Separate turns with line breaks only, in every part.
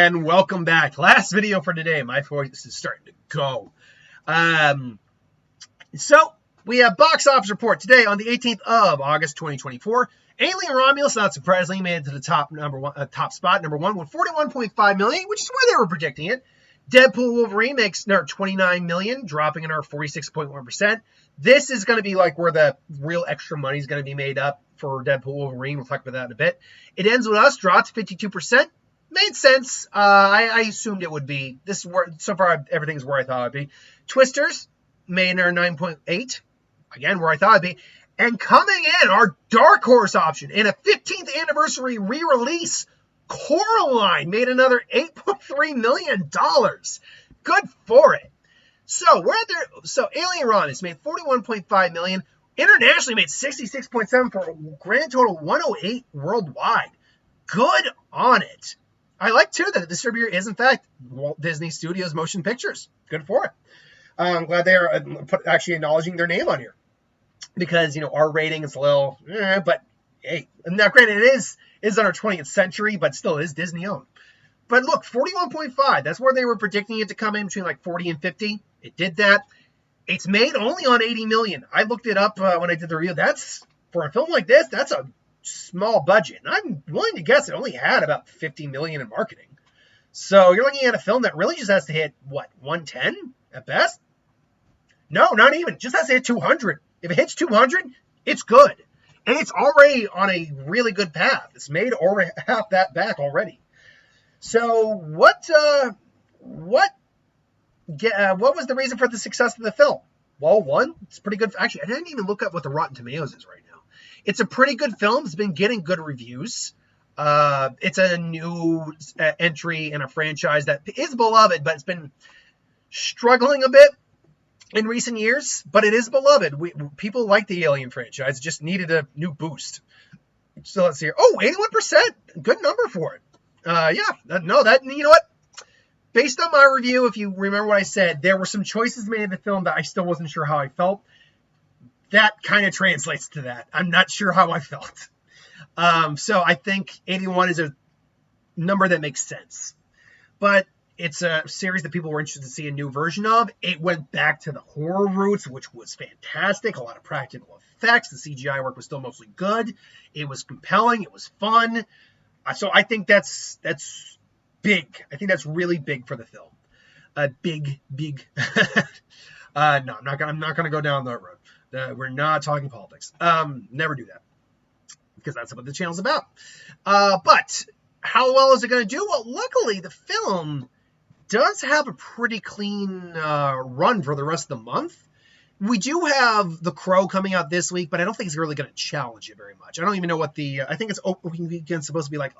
and welcome back. Last video for today. My voice is starting to go. So we have box office report today on the 18th of August 2024. Alien Romulus, not surprisingly, made it to the top spot, number one, with 41.5 million, which is where they were predicting it. Deadpool Wolverine makes another 29 million, dropping another 46.1%. This is going to be like where the real extra money is going to be made up for Deadpool Wolverine. We'll talk about that in a bit. It ends with us, dropped 52%. Made sense. I assumed it would be. This is where, so far, everything's where I thought it would be. Twisters made another 9.8. Again, where I thought it'd be. And coming in, our Dark Horse option in a 15th anniversary re-release, Coraline made another $8.3 million. Good for it. So we're at there. So Alien Romulus made 41.5 million. Internationally made 66.7 for a grand total 108 worldwide. Good on it. I like too that the distributor is in fact Walt Disney Studios Motion Pictures. Good for it. I'm glad they are actually acknowledging their name on here, because you know our rating is a little, but hey, now granted it is under 20th century, but still is Disney owned. But look, 41.5. That's where they were predicting it to come in, between like 40 and 50. It did that. It's made only on 80 million. I looked it up when I did the review. That's, for a film like this, that's a small budget. And I'm willing to guess it only had about 50 million in marketing. So you're looking at a film that really just has to hit, what, 110 at best? No, not even. Just has to hit 200. If it hits 200, it's good. And it's already on a really good path. It's made over half that back already. So what was the reason for the success of the film? Well, one, it's pretty good. Actually, I didn't even look up what the Rotten Tomatoes is right now. It's a pretty good film. It's been getting good reviews. It's a new entry in a franchise that is beloved, but it's been struggling a bit in recent years. But it is beloved. People like the Alien franchise. It just needed a new boost. So let's see here. Oh, 81%. Good number for it. You know what? Based on my review, if you remember what I said, there were some choices made in the film that I still wasn't sure how I felt. That kind of translates to that. I'm not sure how I felt. So I think 81 is a number that makes sense. But it's a series that people were interested to see a new version of. It went back to the horror roots, which was fantastic. A lot of practical effects. The CGI work was still mostly good. It was compelling. It was fun. So I think that's big. I think that's really big for the film. Big. No, I'm not gonna go down that road. We're not talking politics. Never do that, because that's what the channel's about. But how well is it going to do? Well, luckily the film does have a pretty clean run for the rest of the month. We do have The Crow coming out this week, but I don't think it's really going to challenge it very much. I don't even know what I think it's opening weekend supposed to be like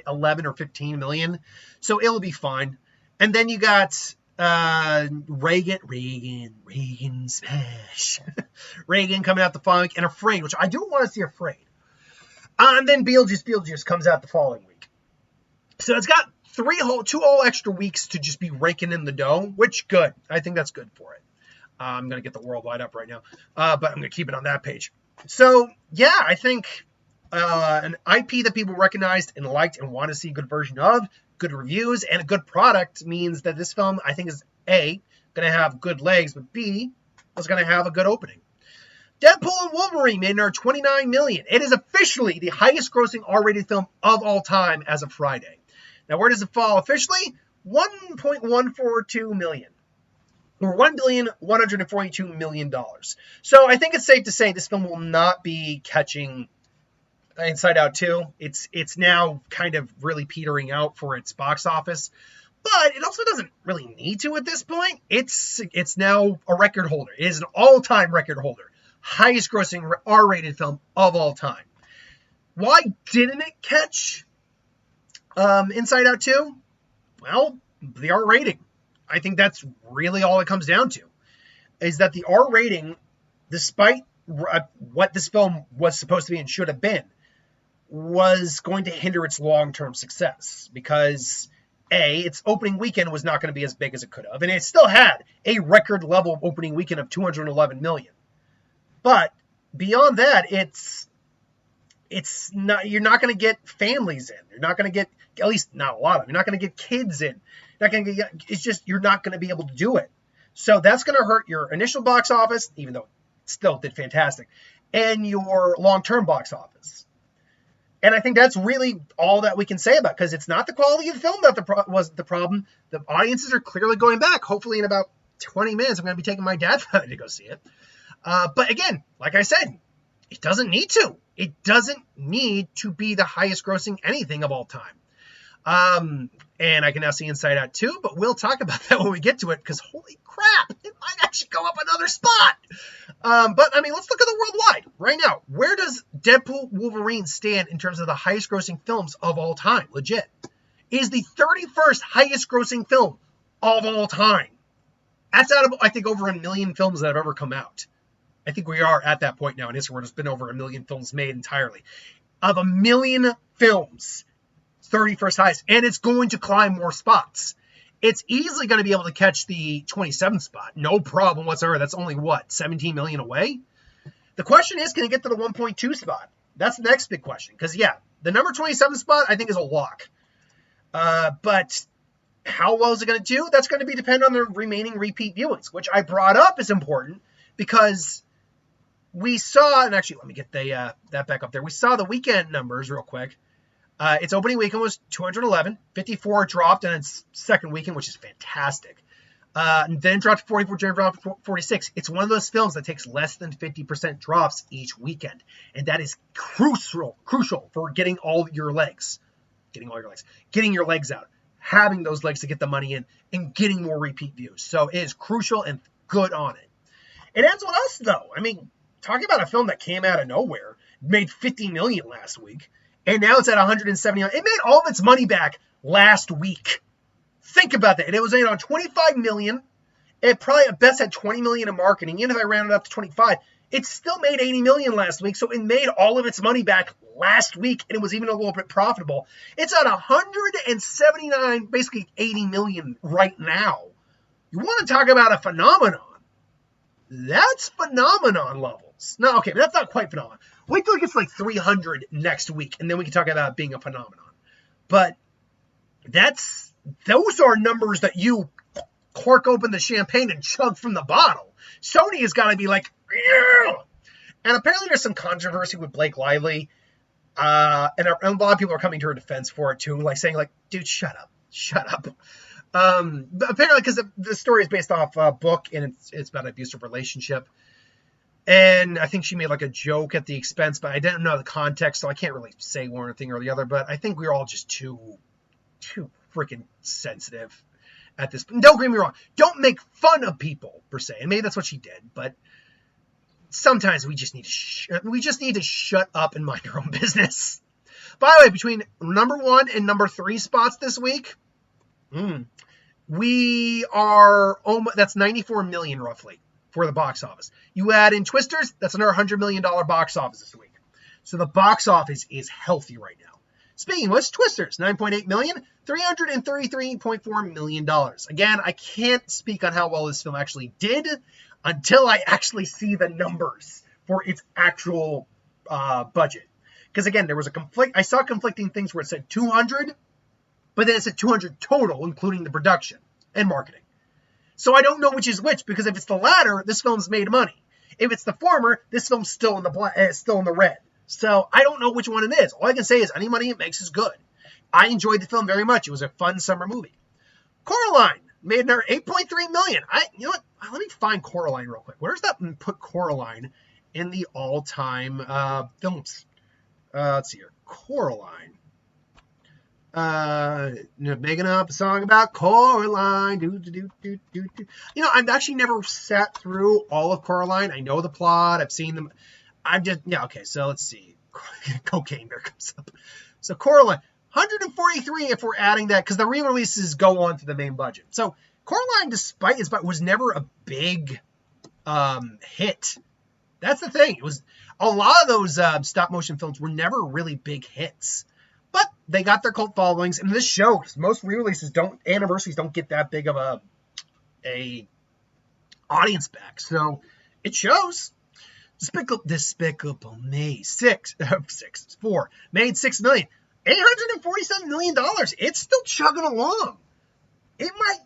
11 or 15 million. So it'll be fine. And then you got Reagan smash. Reagan coming out the following week, and Afraid, which I do want to see Afraid. And then Beetlejuice comes out the following week. So it's got two whole extra weeks to just be raking in the dough, which good. I think that's good for it. I'm going to get the worldwide up right now, but I'm going to keep it on that page. So yeah, I think an IP that people recognized and liked and want to see a good version of, good reviews, and a good product means that this film, I think, is A, going to have good legs, but B, is going to have a good opening. Deadpool and Wolverine made another $29 million. It is officially the highest grossing R-rated film of all time as of Friday. Now, where does it fall officially? $1.142 million. Or $1,142 million. So I think it's safe to say this film will not be catching Inside Out 2. It's now kind of really petering out for its box office. But it also doesn't really need to at this point. It's now a record holder. It is an all-time record holder. Highest grossing R-rated film of all time. Why didn't it catch Inside Out 2? Well, the R rating. I think that's really all it comes down to, is that the R rating, despite what this film was supposed to be and should have been, was going to hinder its long-term success, because A, its opening weekend was not going to be as big as it could have, and it still had a record level opening weekend of 211 million. But beyond that, it's not, you're not going to get families in. You're not going to get at least not a lot of them. You're not going to get kids in. Not going to get. It's just you're not going to be able to do it. So that's going to hurt your initial box office, even though it still did fantastic, and your long-term box office. And I think that's really all that we can say about it, because it's not the quality of the film that was the problem. The audiences are clearly going back. Hopefully in about 20 minutes, I'm going to be taking my dad to go see it. But again, like I said, it doesn't need to. It doesn't need to be the highest grossing anything of all time. And I can now see Inside Out 2, but we'll talk about that when we get to it, because holy crap, it might actually go up another spot. But I mean, let's look at the worldwide right now. Where does Deadpool Wolverine stand in terms of the highest grossing films of all time? Legit. It is the 31st highest grossing film of all time. That's out of, I think, over 1 million films that have ever come out. I think we are at that point now in history where there's been over 1 million films made entirely. Of 1 million films, 31st highest, and it's going to climb more spots. It's easily going to be able to catch the 27th spot. No problem whatsoever. That's only, what, 17 million away? The question is, can it get to the 1.2 spot? That's the next big question. Because, yeah, the number 27 spot, I think, is a lock. But how well is it going to do? That's going to be dependent on the remaining repeat viewings, which I brought up is important because we saw, and actually, let me get that back up there. We saw the weekend numbers real quick. Its opening weekend was 211. 54 dropped in its second weekend, which is fantastic. And then dropped to 44, dropped to 46. It's one of those films that takes less than 50% drops each weekend. And that is crucial for getting your legs out, having those legs to get the money in, and getting more repeat views. So it is crucial and good on it. It ends with us, though. I mean, talking about a film that came out of nowhere, made $50 million last week, and now it's at $170 million. It made all of its money back last week. Think about that. And it was made on $25 million. It probably at best had $20 million in marketing. Even if I rounded up to 25, it still made $80 million last week. So it made all of its money back last week, and it was even a little bit profitable. It's at 179, basically $80 million right now. You want to talk about a phenomenon? That's phenomenon levels. No, okay, that's not quite phenomenon. Wait till it gets like 300 next week, and then we can talk about it being a phenomenon. But those are numbers that you cork open the champagne and chug from the bottle. Sony has got to be like, yeah. And apparently there's some controversy with Blake Lively, and a lot of people are coming to her defense for it too, like saying like, dude, shut up. But apparently, because the story is based off a book, and it's about an abusive relationship. And I think she made like a joke at the expense, but I didn't know the context, so I can't really say one thing or the other. But I think we're all just too freaking sensitive at this point. Don't get me wrong. Don't make fun of people, per se. And maybe that's what she did. But sometimes we just need to shut up and mind our own business. By the way, between number 1 and number 3 spots this week, we are almost, that's $94 million roughly for the box office. You add in Twisters, that's another $100 million box office this week. So the box office is healthy right now. Speaking of which, Twisters, $9.8 million, $333.4 million. Again, I can't speak on how well this film actually did until I actually see the numbers for its actual budget. Because again, there was a conflict. I saw conflicting things where it said 200, but then it said 200 total, including the production and marketing. So I don't know which is which, because if it's the latter, this film's made money. If it's the former, this film's still in the red. So I don't know which one it is. All I can say is any money it makes is good. I enjoyed the film very much. It was a fun summer movie. Coraline made another $8.3 million. You know what? Let me find Coraline real quick. Where's that put Coraline in the all-time films? Let's see here. Coraline. Making up a song about Coraline. You know, I've actually never sat through all of Coraline. I know the plot. I've seen them. Okay, so let's see. Cocaine, there comes up. So Coraline, 143 if we're adding that, because the re-releases go on to the main budget. So Coraline, despite its budget, was never a big hit. That's the thing. It was a lot of those stop-motion films were never really big hits. But they got their cult followings, and this shows. Most re-releases anniversaries don't get that big of a audience back. So it shows. Despicable Me 4 made $6 million. $847 million. It's still chugging along. It might,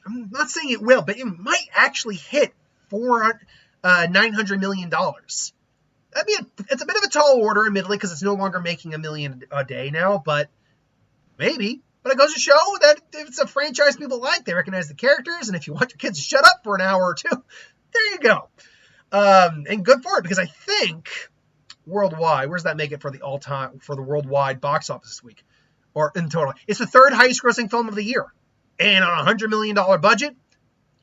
I'm not saying it will, but it might actually hit $900 million. It's a bit of a tall order, admittedly, because it's no longer making $1 million a day now, but maybe. But it goes to show that if it's a franchise people like, they recognize the characters, and if you want your kids to shut up for an hour or two, there you go. And good for it, because I think worldwide, where's that make it for the worldwide box office this week, or in total? It's the third highest grossing film of the year, and on a $100 million budget.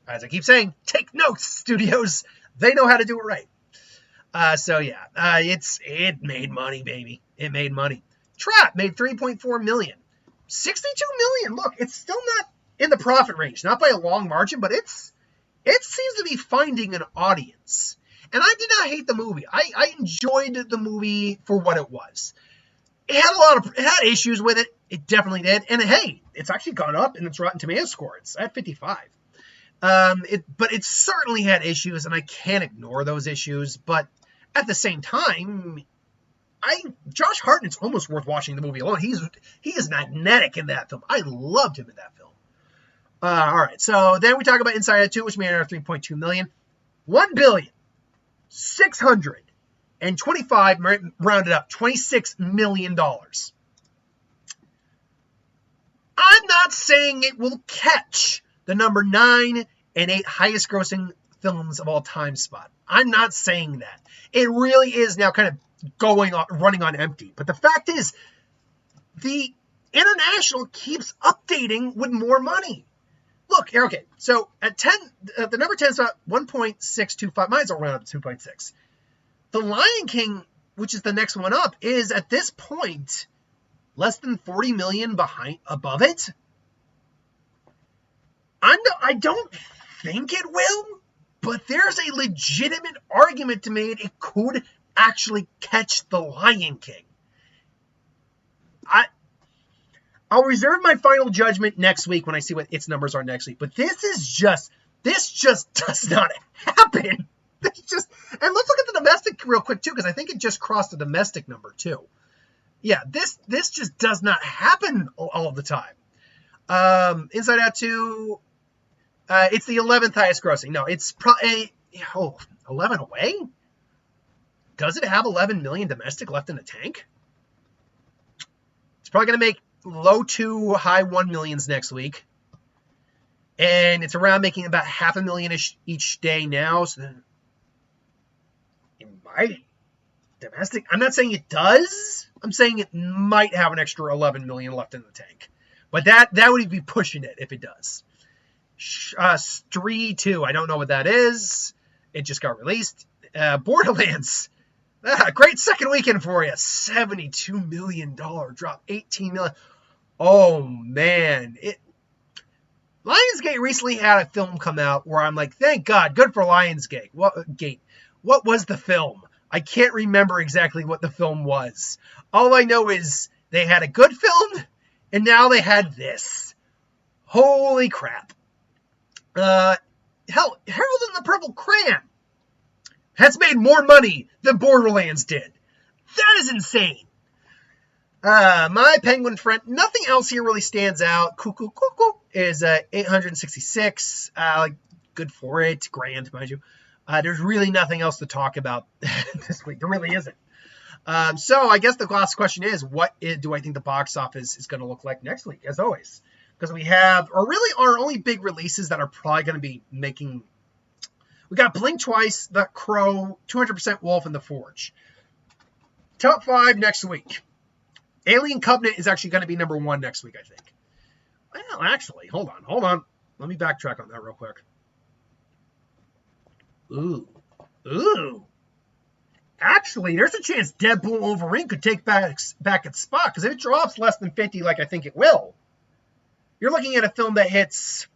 As I keep saying, take notes, studios. They know how to do it right. So yeah, it made money, baby. It made money. Trap made $3.4 million. $62 million. Look, it's still not in the profit range, not by a long margin, but it seems to be finding an audience. And I did not hate the movie. I enjoyed the movie for what it was. It had issues with it. It definitely did. And hey, it's actually gone up in its Rotten Tomatoes score. It's at 55. But it certainly had issues, and I can't ignore those issues. But at the same time, Josh Hartnett's almost worth watching the movie alone. He is magnetic in that film. I loved him in that film. All right, so then we talk about Inside Out 2, which made another $3.2 million. $1,625,000,000, rounded up, $26 million. I'm not saying it will catch the number 9 and 8 highest grossing films of all time spot. I'm not saying that. It really is now kind of running on empty. But the fact is, the international keeps updating with more money. Look, okay, so at 10, the number 10 spot, 1.625, mine's all round up to 2.6. The Lion King, which is the next one up, is at this point less than 40 million above it. I don't think it will, but there's a legitimate argument to make it could actually catch The Lion King. I'll reserve my final judgment next week when I see what its numbers are next week. But this just does not happen. And let's look at the domestic real quick too, because I think it just crossed the domestic number too. Yeah, this just does not happen all the time. Inside Out 2, it's the 11th highest grossing. No, it's probably 11 away. Does it have 11 million domestic left in the tank? It's probably going to make low 2, high 1 millions next week. And it's around making about $500,000 each day now. So then it might domestic. I'm not saying it does. I'm saying it might have an extra 11 million left in the tank. But that would be pushing it if it does. Stree 2, I don't know what that is. It just got released. Borderlands. Great second weekend for you. $72 million drop. 18 million. Oh, man. Lionsgate recently had a film come out where I'm like, thank God, good for Lionsgate. What was the film? I can't remember exactly what the film was. All I know is they had a good film, and now they had this. Holy crap. Hell, Harold and the Purple Crayon has made more money than Borderlands did. That is insane. My Penguin Friend, nothing else here really stands out. Cuckoo is 866. Good for it. Grand, mind you. There's really nothing else to talk about this week. There really isn't. So I guess the last question is, what do I think the box office is going to look like next week, as always? Because we have, or really our only big releases that are probably going to be making, we got Blink Twice, The Crow, 200% Wolf, and The Forge. Top 5 next week. Alien Covenant is actually going to be number 1 next week, I think. Well, actually, hold on. Let me backtrack on that real quick. Ooh. Actually, there's a chance Deadpool and Wolverine could take back its spot, because if it drops less than 50 like I think it will, you're looking at a film that hits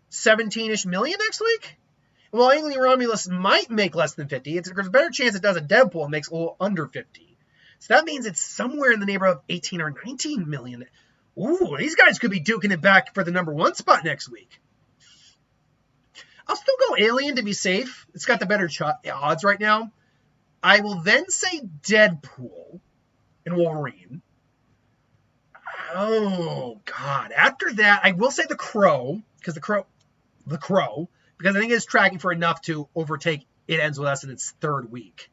17-ish million next week. Well, Alien Romulus might make less than 50. There's a better chance it does a Deadpool and makes a little under 50. So that means it's somewhere in the neighborhood of 18 or 19 million. Ooh, these guys could be duking it back for the number 1 spot next week. I'll still go Alien to be safe. It's got the better odds right now. I will then say Deadpool and Wolverine. Oh God! After that, I will say The Crow, because The Crow, because I think it's tracking for enough to overtake It Ends With Us in its third week.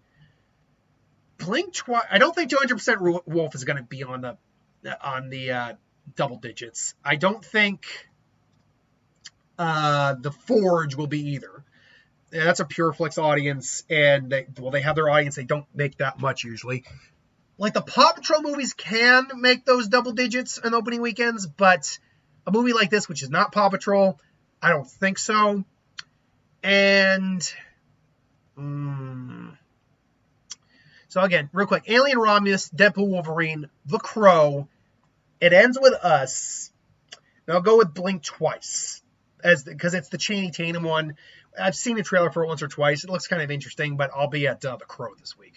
Blink twice. I don't think 200% Wolf is going to be on the double digits. I don't think The Forge will be either. Yeah, that's a PureFlix audience, and they have their audience. They don't make that much usually. Like the Paw Patrol movies can make those double digits in opening weekends, but a movie like this, which is not Paw Patrol, I don't think so. And so again, real quick, Alien, Romulus, Deadpool, Wolverine, The Crow, It Ends With Us. And I'll go with Blink twice, because it's the Channing Tatum one. I've seen the trailer for it once or twice. It looks kind of interesting, but I'll be at The Crow this week.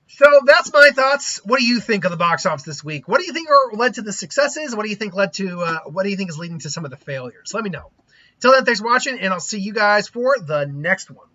So that's my thoughts. What do you think of the box office this week? What do you think led to the successes? What do you think is leading to some of the failures? Let me know. Until then, thanks for watching, and I'll see you guys for the next one.